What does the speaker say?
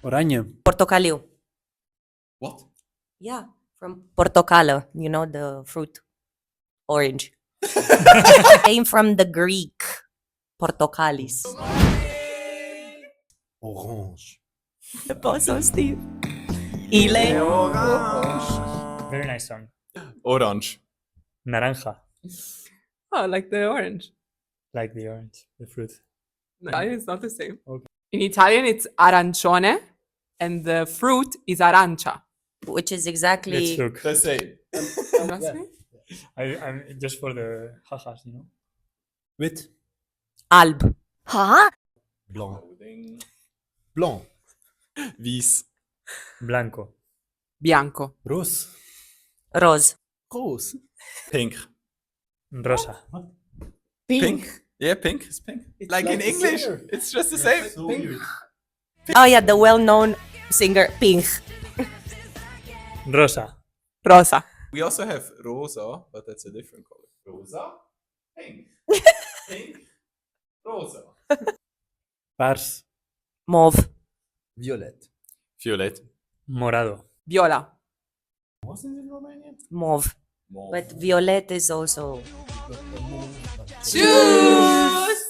Oranje. Portocaliu. What? Yeah, from portocalo, you know, the fruit. Orange. Came from the Greek. Portocalis. Orange. Posso, Steve. Ile. Very nice song. Orange. Naranja, Oh, like the orange. like the orange, the fruit. In Italian, it's not the same. Okay. In Italian, it's arancione, and the fruit is arancia. Which is Let's exactly look. The same. Trust me? I'm just for the hajas, you know. Wit. alb. Blanc. Blanc. Wies. Blanco, Bianco. Roos. Roze. Roos. Pink. rosa. Pink. Yeah, pink is pink. Like in English. It's just the same. Pink. Oh yeah, the well-known singer Pink. Rosa, Rosa. We also have rosa, but that's a different color. Rosa. Pink. Pink. Rosa. Paars. Mauve. Violet. Violet. morado. Viola. What's it in Romanian? Mauve. Mauve. But violet is also... Choose!